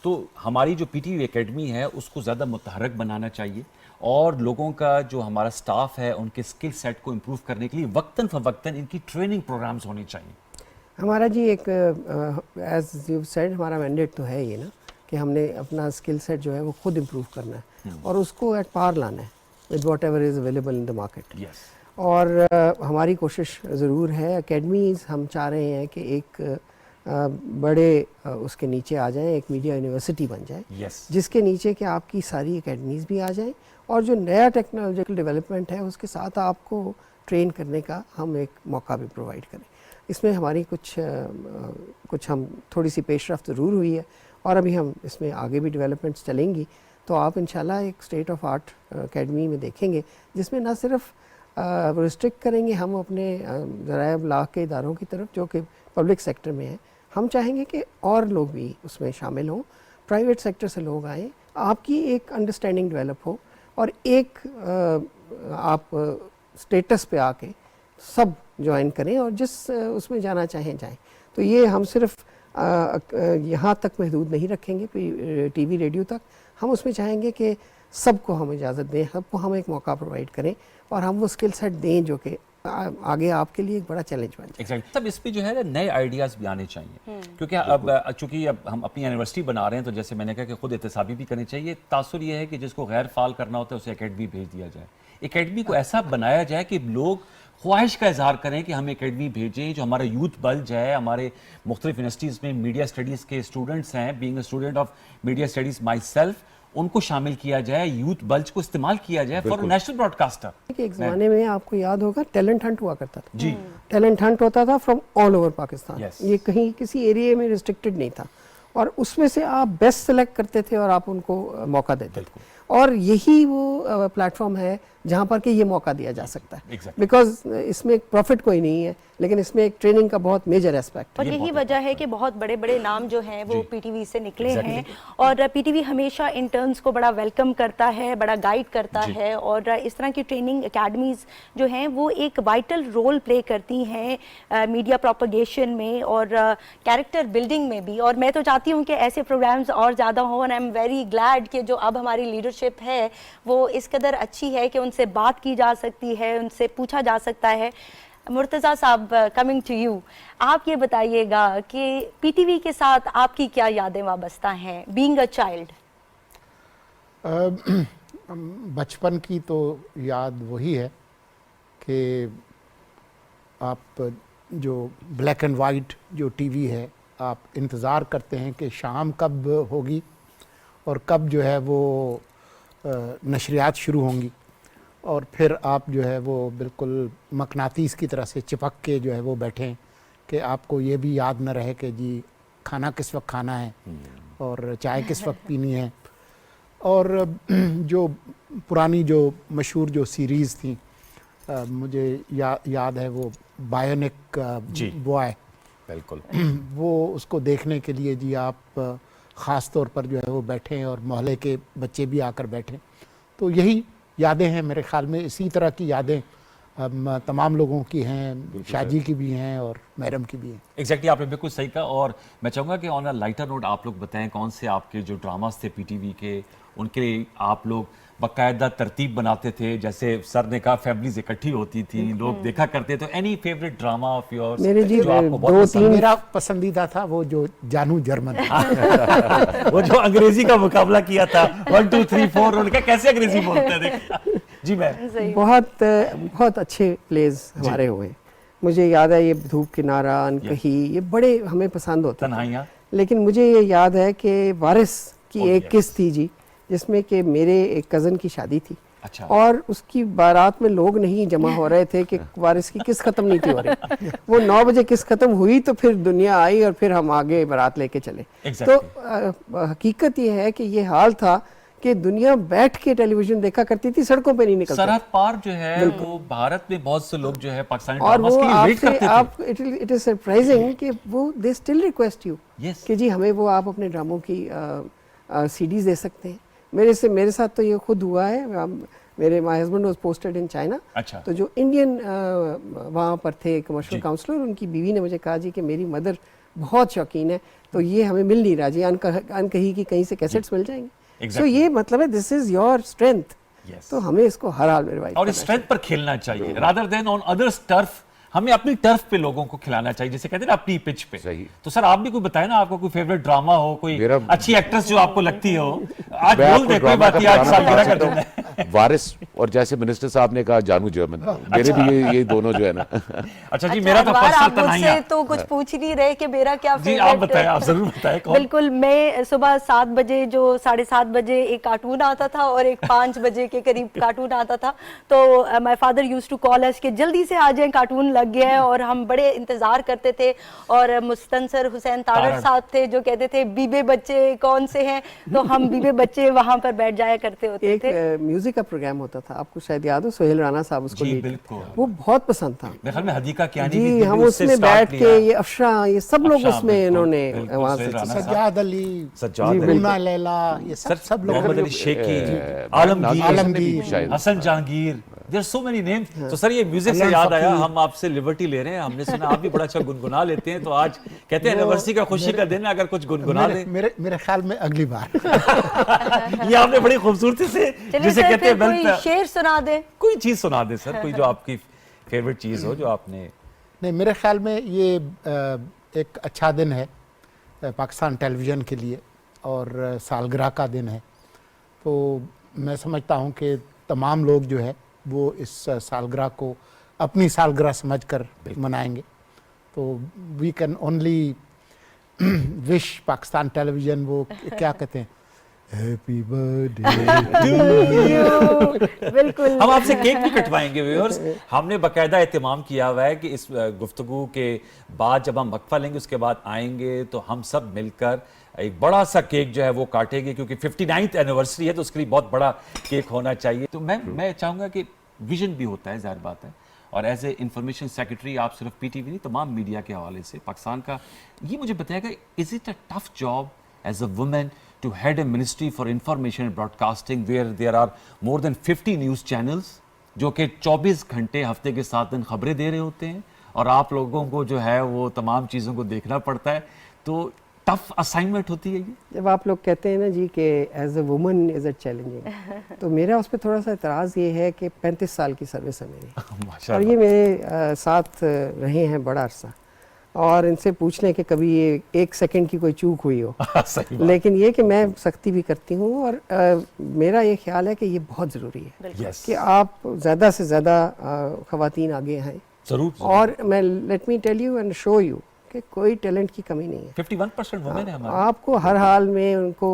Speaker 1: तो हमारी जो पीटीवी एकेडमी है उसको ज़्यादा मुतहरक बनाना चाहिए, और लोगों का जो हमारा स्टाफ है उनके स्किल सेट को इम्प्रूव करने के लिए वक्तन फ़वक्तन इनकी ट्रेनिंग प्रोग्राम्स होने चाहिए।
Speaker 4: हमारा जी एक एज यू सेड हमारा मैंडेट तो है ये ना कि हमने अपना स्किल सेट जो है वो खुद इम्प्रूव करना है और उसको एट पार लाना है with what ever is available in the market. और हमारी कोशिश ज़रूर है, एकेडमीज़ हम चाह रहे हैं कि एक बड़े उसके नीचे आ जाएं, एक मीडिया यूनिवर्सिटी बन जाए जिसके नीचे कि आपकी सारी एकेडमीज़ भी आ जाएं, और जो नया टेक्नोलॉजिकल डेवलपमेंट है उसके साथ आपको ट्रेन करने का हम एक मौका भी प्रोवाइड करें। इसमें हमारी कुछ हम थोड़ी सी पेशरफ्त ज़रूर हुई है, और अभी हम इसमें आगे भी डेवलपमेंट्स चलेंगी। तो आप इंशाल्लाह एक स्टेट ऑफ आर्ट एकेडमी में देखेंगे जिसमें ना सिर्फ रिस्ट्रिक्ट करेंगे हम अपने ज़राए इब्लाग के इदारों की तरफ जो कि पब्लिक सेक्टर में है, हम चाहेंगे कि और लोग भी उसमें शामिल हों, प्राइवेट सेक्टर से लोग आएँ, आपकी एक अंडरस्टैंडिंग डेवलप हो, और एक आप स्टेटस पे आके सब ज्वाइन करें और जिस उसमें जाना चाहें जाएं। तो ये हम सिर्फ यहाँ तक महदूद नहीं रखेंगे टीवी रेडियो तक, हम उसमें चाहेंगे कि सबको हम इजाज़त दें, सबको हम एक मौका प्रोवाइड करें और हम वो स्किल सेट दें जो कि आगे आपके लिए एक बड़ा चैलेंज बन जाए।
Speaker 1: एग्जैक्टली। तब इस पे जो है नए आइडियाज़ भी आने चाहिए, क्योंकि अब चूंकि अब हम अपनी यूनिवर्सिटी बना रहे हैं, तो जैसे मैंने कहा कि खुद एहतसाबी भी करनी चाहिए। तासुर ये है कि जिसको गैर फाल करना होता है उसे एकेडमी भेज दिया जाए। एकेडमी को ऐसा बनाया जाए कि लोग ख्वाहिश का इजहार करें कि हम एकेडमी भेजें। जो हमारा यूथ बल्ज है, हमारे मुख्तलिफ यूनिवर्सिटीज़ में मीडिया स्टडीज़ के स्टूडेंट्स हैं, being a student of media studies my self, उनको शामिल किया जाए, यूथ बल्ज को इस्तेमाल किया जाए फॉर नेशनल ब्रॉडकास्टर।
Speaker 4: एक ज़माने में आपको याद होगा टैलेंट हंट हुआ करता था जी, टैलेंट हंट होता था फ्रॉम ऑल ओवर पाकिस्तान। ये कहीं किसी एरिया में रिस्ट्रिक्टेड नहीं था, और उसमें से आप बेस्ट सेलेक्ट करते थे और आप उनको मौका देते थे। और यही वो प्लेटफॉर्म है जहाँ पर कि ये मौका दिया जा सकता है,
Speaker 1: Exactly.
Speaker 4: बिकॉज इसमें प्रॉफिट कोई नहीं है, लेकिन इसमें एक ट्रेनिंग का बहुत मेजर एस्पेक्ट है।
Speaker 2: और यही वजह है कि बहुत बड़े बड़े नाम जो हैं वो पीटीवी से निकले
Speaker 1: Exactly.
Speaker 2: हैं, और पीटीवी हमेशा इंटर्न्स को बड़ा वेलकम करता है, बड़ा गाइड करता है, और इस तरह की ट्रेनिंग एकेडमीज जो हैं वो एक वाइटल रोल प्ले करती हैं मीडिया प्रोपगेशन में और कैरेक्टर बिल्डिंग में भी। और मैं तो चाहती हूँ कि ऐसे प्रोग्राम्स और ज़्यादा हों, and I am very glad कि जो अब हमारी लीडरशिप है वो इस कदर अच्छी है कि उनसे बात की जा सकती है, उनसे पूछा जा सकता है। मुर्तज़ा साहब, कमिंग टू यू, आप ये बताइएगा कि पीटीवी के साथ आपकी क्या यादें वाबस्ता हैं बीइंग अ चाइल्ड?
Speaker 3: बचपन की तो याद वही है कि आप जो ब्लैक एंड वाइट जो टीवी है, आप इंतज़ार करते हैं कि शाम कब होगी और कब जो है वो नशरियात शुरू होंगी, और फिर आप जो है वो बिल्कुल मकनातीस की तरह से चिपक के जो है वो बैठें कि आपको ये भी याद न रहे कि जी खाना किस वक्त खाना है और चाय किस वक्त पीनी है। और जो पुरानी जो मशहूर जो सीरीज़ थी, मुझे याद है वो बायोनिक बॉय,
Speaker 1: बिल्कुल
Speaker 3: वो उसको देखने के लिए जी आप ख़ास तौर पर जो है वो बैठें और मोहल्ले के बच्चे भी आकर बैठें। तो यही यादें हैं मेरे ख्याल में। इसी तरह की यादें हम तमाम लोगों की हैं, शाजी की भी हैं और महरम की भी हैं।
Speaker 1: एग्जैक्टली आपने बिल्कुल सही कहा। और मैं चाहूँगा कि ऑन अ लाइटर नोट आप लोग बताएं कौन से आपके जो ड्रामास थे पीटीवी के, उनके लिए आप लोग बाकायदा तरतीब बनाते थे, जैसे सर ने कहा फैमिलीज इकट्ठी होती थी, लोग देखा करते, तो any favourite drama of yours
Speaker 4: मेरे जी
Speaker 1: जो आपको बहुत
Speaker 4: दो
Speaker 1: पसंद?
Speaker 4: तीन
Speaker 3: मेरा पसंदीदा था वो जो जानू जर्मन
Speaker 1: वो जो अंग्रेजी का मुकाबला किया था 1 2 3 4, उनका कैसे अंग्रेजी बोलते हैं देखा जी। मैं
Speaker 4: बहुत अच्छे प्लेज हमारे हुए। मुझे याद है ये धूप किनारा, अनकही, ये बड़े हमें पसंद होते थे।
Speaker 1: तन्हाइयाँ,
Speaker 4: लेकिन मुझे ये याद है कि वारिस की
Speaker 1: Oh,
Speaker 4: एक
Speaker 1: yes.
Speaker 4: किस्त थी जी, जिसमें कि मेरे एक कज़न की शादी थी।
Speaker 1: अच्छा।
Speaker 4: और उसकी बारात में लोग नहीं जमा हो रहे थे कि वारिस की किस्त खत्म नहीं थी हो रही। वो 9 बजे किस्त खत्म हुई तो फिर दुनिया आई और फिर हम आगे बारात लेके चले।
Speaker 1: Exactly.
Speaker 4: तो हकीकत ये है कि ये हाल था कि दुनिया बैठ के टेलीविजन देखा करती थी, सड़कों पे नहीं निकलती।
Speaker 1: सरहद पार जो है वो भारत में बहुत से लोग जो है पाकिस्तानी
Speaker 4: और
Speaker 1: ड्रामास
Speaker 4: वो
Speaker 1: के लिए वेट
Speaker 4: आपसे
Speaker 1: करते थे।
Speaker 4: आप इट इज सरप्राइजिंग कि वो they still request you
Speaker 1: Yes.
Speaker 4: कि जी हमें वो आप अपने ड्रामों की सीडीज दे सकते हैं। मेरे साथ तो ये खुद हुआ है। मेरे my husband was posted in China.
Speaker 1: अच्छा।
Speaker 4: तो जो इंडियन वहाँ पर थे कमर्शियल
Speaker 1: जी।
Speaker 4: काउंसलर, उनकी बीवी ने मुझे कहा जी कि मेरी मदर बहुत शौकीन है, तो ये हमें मिल नहीं रहा जी, अनकही की कहीं से कैसेट्स मिल जाएंगे।
Speaker 1: Exactly.
Speaker 4: सो ये मतलब है this is your strength.
Speaker 1: Yes.
Speaker 4: तो हमें इसको हर हाल में रिवाइव
Speaker 1: और
Speaker 4: करना
Speaker 1: इस स्ट्रेंथ पर खेलना चाहिए rather than on others turf. हमें अपनी टर्फ पे लोगों को खिलाना चाहिए, जैसे कहते हैं ना अपनी पिच पे।
Speaker 5: सही।
Speaker 1: तो सर आप भी कोई बताएं ना, आपका कोई फेवरेट ड्रामा हो, कोई
Speaker 5: मेरा-
Speaker 1: अच्छी एक्ट्रेस जो आपको लगती हो, आज
Speaker 5: मैं
Speaker 1: बोल
Speaker 5: आपको
Speaker 1: दे, कोई
Speaker 5: ड्रामा
Speaker 1: बात
Speaker 5: का
Speaker 1: नहीं, आज
Speaker 5: पुराना
Speaker 1: सालगिरह
Speaker 5: बता
Speaker 1: कर
Speaker 5: सकता
Speaker 1: देना।
Speaker 5: हूँ। वारिस और जैसे मिनिस्टर साहब ने कहा जानू जर्मन, मेरे भी ये दोनों जो है ना।
Speaker 1: अच्छा जी, मेरा तो
Speaker 2: अनवर,
Speaker 1: पर्सनल
Speaker 2: आप मुझसे
Speaker 1: तन्हाइयाँ।
Speaker 2: तो कुछ पूछ ही नहीं रहे कि मेरा क्या
Speaker 1: जी आप बताएं, आप जरूर बताएं कौन।
Speaker 2: बिल्कुल, मैं सुबह 7 बजे जो 7:30 बजे एक कार्टून आता था और एक 5 बजे के करीब कार्टून आता था, तो my father used to call us कि जल्दी से आ जाएं, कार्टून लग गया है। और हम बड़े इंतजार करते थे। और मुस्तनसर हुसैन तारड़ साहब थे जो कहते थे बीबे बच्चे कौन से हैं, तो हम बीबे बच्चे वहां पर बैठ जाया करते होते
Speaker 4: एक
Speaker 2: थे।
Speaker 4: म्यूजिक का प्रोग्राम होता था, आपको शायद याद हो, सोहेल राणा साहब उसको
Speaker 1: जी,
Speaker 4: lead
Speaker 1: बिल्कुल।
Speaker 4: करते। वो बहुत पसंद था
Speaker 1: मेरे ख्याल में हदीका कियानी
Speaker 4: जी।
Speaker 1: भी
Speaker 4: हम
Speaker 1: उससे
Speaker 4: उसमें
Speaker 1: start
Speaker 4: बैठ
Speaker 1: किया।
Speaker 4: के ये अफशा, ये सब लोग
Speaker 1: अफशा,
Speaker 4: उसमें
Speaker 1: बिल्कुल,
Speaker 4: इन्होंने
Speaker 1: बिल्कुल,
Speaker 4: वहाँ
Speaker 1: सोहेल
Speaker 4: से
Speaker 1: राणा साहब।
Speaker 3: सज्जाद अली,
Speaker 1: सज्जाद अली,
Speaker 3: रूना लैला, ये सब लोग
Speaker 1: मोहम्मद अली शेखी,
Speaker 5: नाज़िम
Speaker 1: आलमगीर,
Speaker 5: ने भी शायद।
Speaker 1: Hasan Jahangir, there so many name. तो सर ये म्यूजिक से याद आया, हम आपसे लिबर्टी ले रहे हैं, हमने सुना आप भी बड़ा अच्छा गुनगुना लेते हैं, तो आज कहते हैं एनिवर्सरी का खुशी का दिन है, अगर कुछ गुनगुना
Speaker 3: मेरे,
Speaker 1: दे।
Speaker 3: मेरे ख्याल में अगली बार
Speaker 1: ये आपने बड़ी खूबसूरती से,
Speaker 2: चलिए
Speaker 1: जिसे
Speaker 2: सर,
Speaker 1: कहते
Speaker 2: फिर
Speaker 1: हैं
Speaker 2: कोई शेर सुना दे।
Speaker 1: कोई चीज सुना दे सर, कोई जो आपकी फेवरेट चीज हो जो आपने।
Speaker 3: नहीं, मेरे ख्याल में ये एक अच्छा दिन है पाकिस्तान टेलीविज़न के लिए और सालगिरह का दिन है। तो मैं समझता हूँ कि तमाम लोग जो है वो इस सालगिरह को अपनी सालगिरह समझकर मनाएंगे। तो we can only wish Pakistan television, वो क्या कहते हैं, हैप्पी बर्थडे
Speaker 2: बिल्कुल।
Speaker 1: हम आपसे केक भी कटवाएंगे व्यूअर्स। हमने बकायदा एहतमाम किया हुआ है कि इस गुफ्तगू के बाद जब हम वक्फा लेंगे उसके बाद आएंगे तो हम सब मिलकर एक बड़ा सा केक जो है वो काटेंगे, क्योंकि 59th एनिवर्सरी है तो उसके लिए बहुत बड़ा केक होना चाहिए। तो मैं चाहूंगा कि विजन भी होता है, जाहिर बात है, और एज ए इंफॉर्मेशन सेक्रेटरी आप सिर्फ पीटीवी नहीं तमाम मीडिया के हवाले से पाकिस्तान का, ये मुझे बताएगा, is it a tough job as a women to head a ministry for information and broadcasting where there are more than 50 news channels जो कि 24 घंटे हफ्ते के 7 दिन खबरें दे रहे होते हैं, और आप लोगों को जो है वो तमाम चीज़ों को देखना पड़ता है, तो टफ असाइनमेंट होती है ये।
Speaker 4: जब आप लोग कहते हैं ना जी कि as a woman is it challenging, तो मेरा उस पर थोड़ा सा एतराज़ ये है कि 35 साल की सर्विस है मेरी और
Speaker 1: माशाल्लाह।
Speaker 4: ये मेरे साथ रहे हैं बड़ा अरसा, और इनसे पूछ लें कि कभी ये 1 सेकंड की कोई चूक हुई हो।
Speaker 1: सही बात।
Speaker 4: लेकिन ये कि मैं सख्ती भी करती हूँ, और मेरा ये ख्याल है कि ये बहुत ज़रूरी है
Speaker 1: Yes.
Speaker 4: कि आप ज़्यादा से ज़्यादा ख़वातीन आगे आएँ।
Speaker 1: जरूर।
Speaker 4: और मैं let me tell you and show you कि कोई टैलेंट की कमी नहीं है।
Speaker 1: 51% वुमेन है हमारे।
Speaker 4: आपको हर हाल में उनको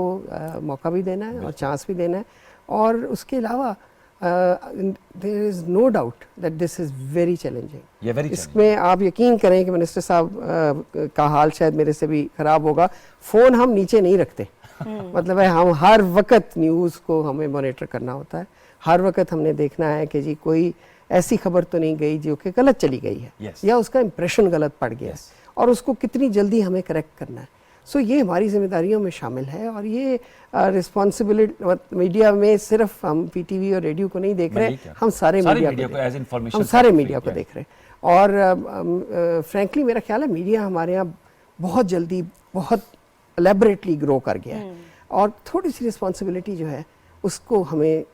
Speaker 4: मौका भी देना है और चांस भी देना है, और उसके अलावा there is no doubt that this is very challenging.
Speaker 1: ये वेरी
Speaker 4: इसमें आप यकीन करें कि मिनिस्टर साहब का हाल शायद मेरे से भी ख़राब होगा, फ़ोन हम नीचे नहीं रखते। मतलब है हम हर वक्त न्यूज़ को हमें मॉनिटर करना होता है, हर वक्त हमने देखना है कि जी कोई ऐसी खबर तो नहीं गई जो कि गलत चली गई है,
Speaker 1: Yes.
Speaker 4: या उसका इंप्रेशन गलत पड़ गया है, और उसको कितनी जल्दी हमें करेक्ट करना है। सो ये हमारी जिम्मेदारियों में शामिल है, और ये रिस्पॉन्सिबिलिटी मीडिया में सिर्फ हम पीटीवी और रेडियो को नहीं देख रहे, हम सारे मीडिया
Speaker 1: को
Speaker 4: as
Speaker 1: एज इंफॉर्मेशन
Speaker 4: हम सारे मीडिया को देख रहे हैं। और फ्रैंकली मेरा ख्याल है मीडिया हमारे यहाँ बहुत जल्दी बहुत एलेबरेटली ग्रो कर गया है, और थोड़ी सी रिस्पॉन्सिबिलिटी जो है उसको हमें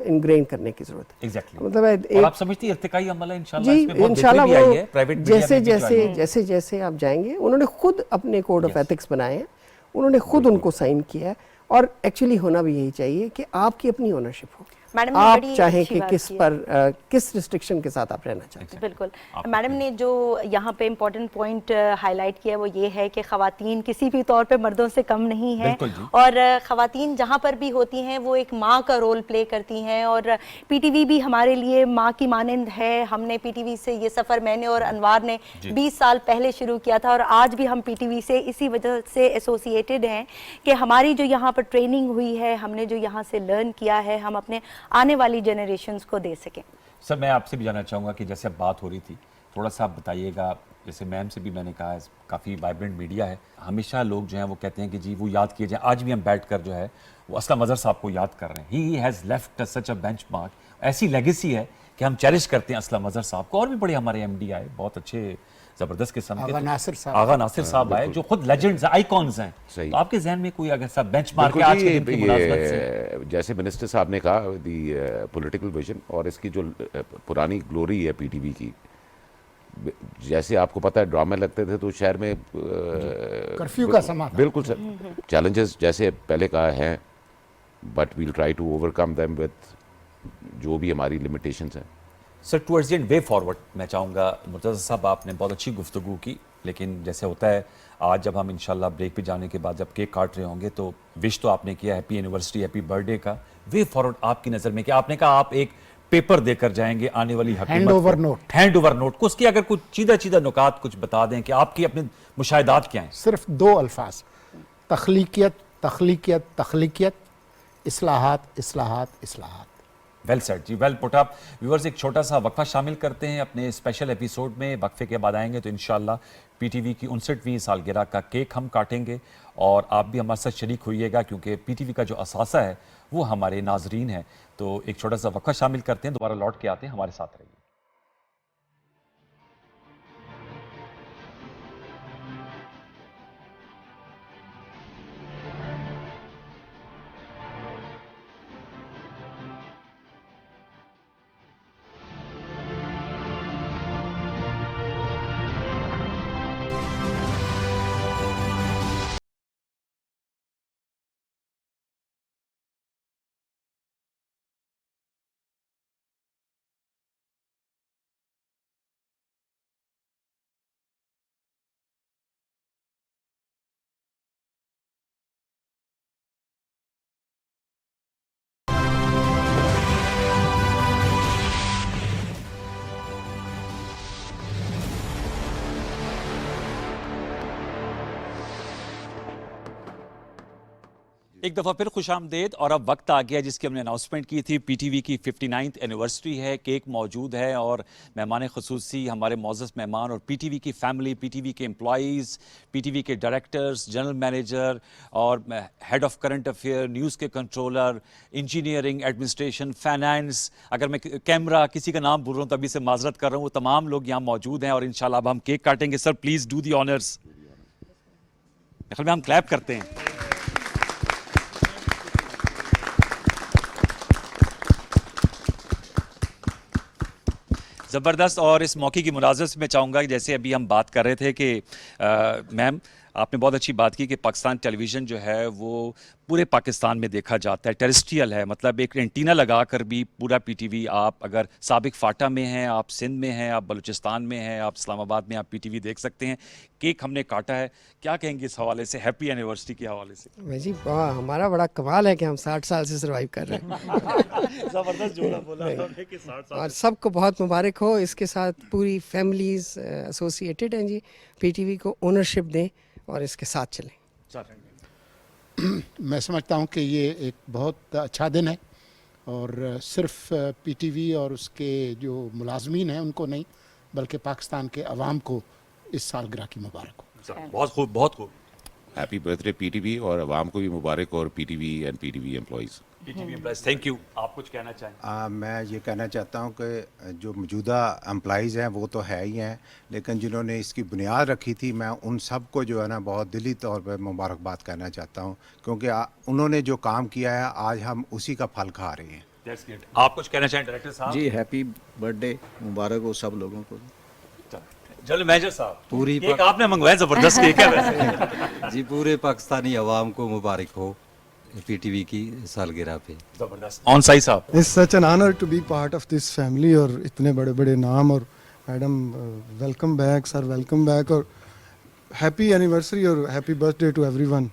Speaker 4: इनग्रेन करने की जरूरत है।
Speaker 1: एग्जैक्टली।
Speaker 4: मतलब है
Speaker 1: और आप समझती हैं इर्तिकाई अमल है इंशाल्लाह
Speaker 4: जी,
Speaker 1: इस पे बहुत
Speaker 4: इंशाल्लाह
Speaker 1: बेहतरी भी आई
Speaker 4: वो
Speaker 1: है, प्राइवेट मीडिया
Speaker 4: जैसे
Speaker 1: में भी जो आई
Speaker 4: जैसे
Speaker 1: है।
Speaker 4: जैसे जैसे आप जाएंगे, उन्होंने खुद अपने कोड ऑफ
Speaker 1: Yes.
Speaker 4: एथिक्स बनाए हैं, उन्होंने खुद उनको साइन किया है, और एक्चुअली होना भी यही चाहिए कि आपकी अपनी ओनरशिप हो।
Speaker 2: मैडम ने
Speaker 4: आप
Speaker 2: बड़ी
Speaker 4: चाहें
Speaker 2: अच्छी
Speaker 4: कि
Speaker 2: बात
Speaker 4: किस
Speaker 2: की है।
Speaker 4: पर किस रिस्ट्रिक्शन के साथ आप रहना चाहते हैं।
Speaker 2: बिल्कुल। मैडम ने जो यहाँ पे इम्पोर्टेंट पॉइंट हाईलाइट किया वो ये है कि ख़वातीन किसी भी तौर पे मर्दों से कम नहीं है,
Speaker 1: बिल्कुल जी।
Speaker 2: और ख़वातीन जहाँ पर भी होती हैं वो एक माँ का रोल प्ले करती हैं, और पीटीवी भी हमारे लिए माँ की मानंद है। हमने पीटीवी से ये सफ़र मैंने और अनवार ने 20 साल पहले शुरू किया था, और आज भी हम पीटीवी से इसी वजह से एसोसिएटेड हैं कि हमारी जो यहाँ पर ट्रेनिंग हुई है, हमने जो यहाँ से लर्न किया है, हम अपने आने वाली जनरेशंस को दे सकें।
Speaker 1: सर मैं आपसे भी जानना चाहूँगा कि जैसे अब बात हो रही थी, थोड़ा सा आप बताइएगा, जैसे मैम से भी मैंने कहा है काफ़ी वाइब्रेंट मीडिया है, हमेशा लोग जो हैं वो कहते हैं कि जी वो याद किए जाए। आज भी हम बैठकर जो है वो असलम अज़हर साहब को याद कर रहे हैं। He has left such a benchmark, ऐसी लेगेसी है कि हम चेरिश करते हैं असलम अज़हर साहब को। और भी बड़े हमारे एमडी आए, बहुत अच्छे ज़बरदस्त किस्म के,
Speaker 3: आगा नासिर साहब।
Speaker 1: आगा नासिर साहब आए जो खुद लेजेंड्स आइकॉन्स हैं।
Speaker 5: सही।
Speaker 1: तो आपके जहन में कोई अगर सब बेंचमार्क है
Speaker 5: बिल्कुल
Speaker 1: आज के दिन
Speaker 5: जी,
Speaker 1: की मुनासबत से?
Speaker 5: जैसे मिनिस्टर साहब ने कहा दी पॉलिटिकल विजन, और इसकी जो पुरानी ग्लोरी है पीटीवी की, जैसे आपको पता है ड्रामे लगते थे तो शहर में
Speaker 3: कर्फ्यू का समा था।
Speaker 5: बिल्कुल सर, चैलेंजेस जैसे पहले कहा है, but we'll try to overcome them with जो भी हमारी लिमिटेशंस हैं।
Speaker 1: Sir towards the end way forward मैं चाहूँगा, मुर्तज़ा साहब आपने बहुत अच्छी गुफ्तगू की, लेकिन जैसे होता है आज जब हम इंशाल्लाह ब्रेक पे जाने के बाद जब केक काट रहे होंगे तो विश तो आपने किया हैप्पी एनिवर्सरी, हैप्पी बर्थडे का, वे फॉरवर्ड आपकी नज़र में क्या? आपने कहा आप एक पेपर देकर जाएंगे आने वाली हुकूमत
Speaker 3: hand over note.
Speaker 1: Hand over note को, उसकी अगर कुछ चीदा चीदा नुकात कुछ बता दें कि आपकी अपने मुशाहिदात क्या हैं?
Speaker 3: सिर्फ 2 अल्फाज, तख्लीकियत तख्लीकियत तख्लीकियत, इस्लाहात इस्लाहात इस्लाहात।
Speaker 1: वेल सेट जी, वेल पुट अप। व्यूअर्स एक छोटा सा वक्फा शामिल करते हैं अपने स्पेशल एपिसोड में। वक्फे के बाद आएंगे तो इंशाल्लाह पीटीवी की 59वीं सालगिरह का केक हम काटेंगे, और आप भी हमारे साथ शरीक होइएगा, क्योंकि पीटीवी का जो असासा है वो हमारे नाजरीन है। तो एक छोटा सा वक्फा शामिल करते हैं, दोबारा लौट के आते हैं, हमारे साथ रहिए। एक दफ़ा फिर खुशामदेद। और अब वक्त आ गया जिसकी हमने अनाउंसमेंट की थी। पीटीवी की 59th एनिवर्सरी है, केक मौजूद है और मेहमान ख़ुसूसी हमारे मौजूद मेहमान और पीटीवी की फैमिली, पीटीवी के एम्प्लॉइज़, पीटीवी के डायरेक्टर्स, जनरल मैनेजर और head of current affair, news के कंट्रोलर, इंजीनियरिंग, एडमिनिस्ट्रेशन, फाइनेंस, अगर मैं कैमरा किसी का नाम भूल रहा हूँ तभी से माजरत कर रहा हूँ। वो तमाम लोग यहाँ मौजूद हैं और इंशाल्लाह अब हम केक काटेंगे। Sir please do the honours. में हम क्लैप करते हैं। ज़बरदस्त। और इस मौके की मुलाज़त में चाहूँगा कि जैसे अभी हम बात कर रहे थे कि मैम आपने बहुत अच्छी बात की कि पाकिस्तान टेलीविज़न जो है वो पूरे पाकिस्तान में देखा जाता है, टेरेस्ट्रियल है, मतलब एक एंटीना लगा कर भी पूरा पीटीवी, आप अगर साबिक फाटा में हैं, आप सिंध में हैं, आप बलूचिस्तान में हैं, आप इस्लामाबाद में आप पीटीवी देख सकते हैं। केक हमने काटा है, क्या कहेंगे इस हवाले से, हैप्पी एनिवर्सरी के हवाले से?
Speaker 4: मैं जी हमारा बड़ा कमाल है कि हम 60 साल से सर्वाइव कर रहे हैं।
Speaker 1: ज़बरदस्त जोड़ा बोला आपने कि 60 साल।
Speaker 4: और सबको बहुत मुबारक हो। इसके साथ पूरी फैमिलीज एसोसिएटेड हैं जी। पीटीवी को ओनरशिप दें और इसके साथ चलें।
Speaker 3: मैं समझता हूँ कि ये एक बहुत अच्छा दिन है और सिर्फ पीटीवी और उसके जो मुलाजमीन हैं उनको नहीं बल्कि पाकिस्तान के अवाम को इस सालगिरह की मुबारक हो।
Speaker 1: बहुत खूब, बहुत खूब।
Speaker 5: हैप्पी बर्थडे पीटीवी और अवाम को भी मुबारक और PTV and PTV employees.
Speaker 1: PTV employees, thank you. आप कुछ कहना चाहें?
Speaker 6: मैं ये कहना चाहता हूँ कि जो मौजूदा एम्प्लॉइज़ हैं वो तो है ही हैं, लेकिन जिन्होंने इसकी बुनियाद रखी थी मैं उन सब को जो है ना बहुत दिली तौर पर मुबारकबाद कहना चाहता हूँ, क्योंकि उन्होंने जो काम किया है आज हम उसी का फल खा रहे हैं।
Speaker 1: That's great। आप कुछ कहना चाहें डायरेक्टर साहब?
Speaker 7: जी हैप्पी बर्थडे मुबारक हो सब लोगों को।
Speaker 1: जनरल मैनेजर साहब,
Speaker 7: पूरी
Speaker 1: केक आपने मंगवाया, जबरदस्त केक है वैसे।
Speaker 7: जी पूरे पाकिस्तानी अवाम को मुबारक हो पीटीवी की सालगिरह पे।
Speaker 1: जबरदस्त। ऑन साई साहब,
Speaker 8: It's such an honor to be part of this family और इतने बड़े बड़े नाम और madam welcome back, sir welcome back और हैप्पी एनिवर्सरी और happy birthday to everyone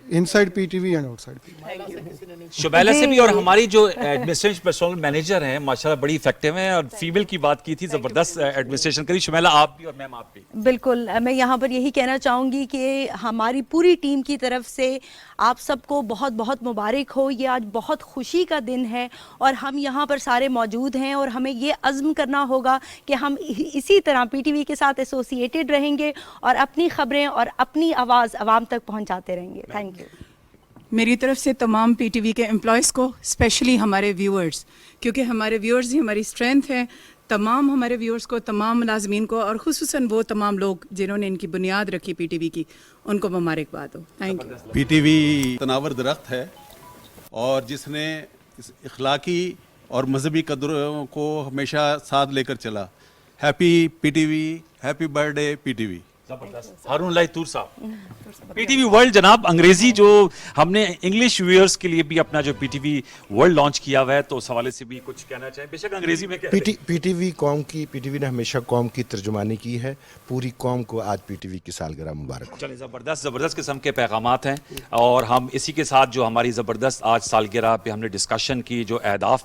Speaker 8: inside PTV and outside PTV.
Speaker 1: शुबैला से भी। और हमारी जो एडमिनिस्ट्रेशन पर्सनल मैनेजर हैं माशाल्लाह बड़ी इफेक्टिव हैं और फीमेल की बात की थी, जबरदस्त एडमिनिस्ट्रेशन करी। शुबैला आप भी और मैम आप भी।
Speaker 2: बिल्कुल, मैं यहाँ पर यही कहना चाहूँगी कि हमारी पूरी टीम की तरफ से आप सबको बहुत बहुत मुबारक हो। ये आज बहुत खुशी का दिन है और हम यहाँ पर सारे मौजूद हैं और हमें ये अज़्म करना होगा कि हम इसी तरह पीटीवी के साथ एसोसिएटेड रहेंगे और अपनी खबरें और अपनी आवाज़ आवाम तक पहुँचाते रहेंगे। Thank you.
Speaker 9: मेरी तरफ से तमाम पीटीवी के एम्प्लॉयज़ को, स्पेशली हमारे व्यूअर्स, क्योंकि हमारे व्यूअर्स ही हमारी स्ट्रेंथ है। तमाम हमारे व्यूअर्स को, तमाम मुलाजमीन को और खुसूसन वो तमाम लोग जिन्होंने इनकी बुनियाद रखी पीटीवी की, उनको मुबारकबाद हो। Thank you.
Speaker 10: पीटीवी तनावर दरख्त है और जिसने इस इखलाकी और मजहबी कदरों को हमेशा साथ लेकर चला। Happy PTV, happy birthday PTV.
Speaker 1: जबरदस्त। हारून लाई तूर साहब, पीटीवी वर्ल्ड जनाब, अंग्रेजी जो हमने इंग्लिश व्यूअर्स के लिए भी अपना जो पीटीवी वर्ल्ड लॉन्च किया हुआ है, तो उस हवाले से भी कुछ कहना चाहें? बेशक अंग्रेजी में
Speaker 11: पीटीवी कौम की, पीटीवी ने हमेशा कौम की तर्जुमानी की है। पूरी कौम को आज पीटीवी की सालगिरह मुबारक हो।
Speaker 1: चलिए, ज़बरदस्त ज़बरदस्त किस्म के पैगामात हैं और हम इसी के साथ जो हमारी ज़बरदस्त आज सालगिरह पे हमने डिस्कशन की, जो अहदाफ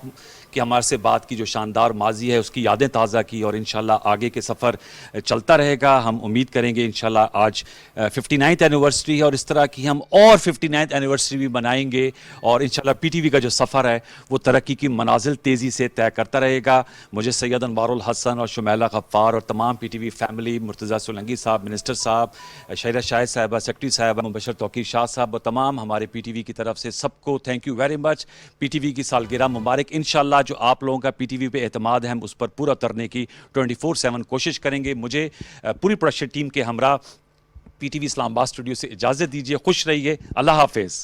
Speaker 1: की हमारे से बात की, जो शानदार माजी है उसकी यादें ताज़ा की और इंशाल्लाह आगे के सफ़र चलता रहेगा। हम उम्मीद करेंगे इंशाल्लाह आज 59th एनिवर्सरी है और इस तरह की हम और 59th एनिवर्सरी भी बनाएंगे और इंशाल्लाह पीटीवी का जो सफ़र है वो तरक्की की मनाजिल तेज़ी से तय करता रहेगा। मुझे सैयद अनवारुल हसन और शुमैला गफ्फार और तमाम पीटीवी फैमिली, मुर्तज़ा सोलंकी साहब, मिनिस्टर साहब, शहीरा शाहिद साहिबा, सेक्रेटरी साहिबा, मुबशर तौकीर शाह साहब और तमाम हमारे पीटीवी की तरफ से सबको thank you very much. PTV की सालगिरह मुबारक। इंशाल्लाह जो आप लोगों का पीटीवी पे एतमाद है हम उस पर पूरा उतरने की 24/7 कोशिश करेंगे। मुझे पूरी प्रोडक्शन टीम के हमरा पीटीवी इस्लामाबाद स्टूडियो से इजाज़त दीजिए। खुश रहिए। अल्लाह हाफिज़।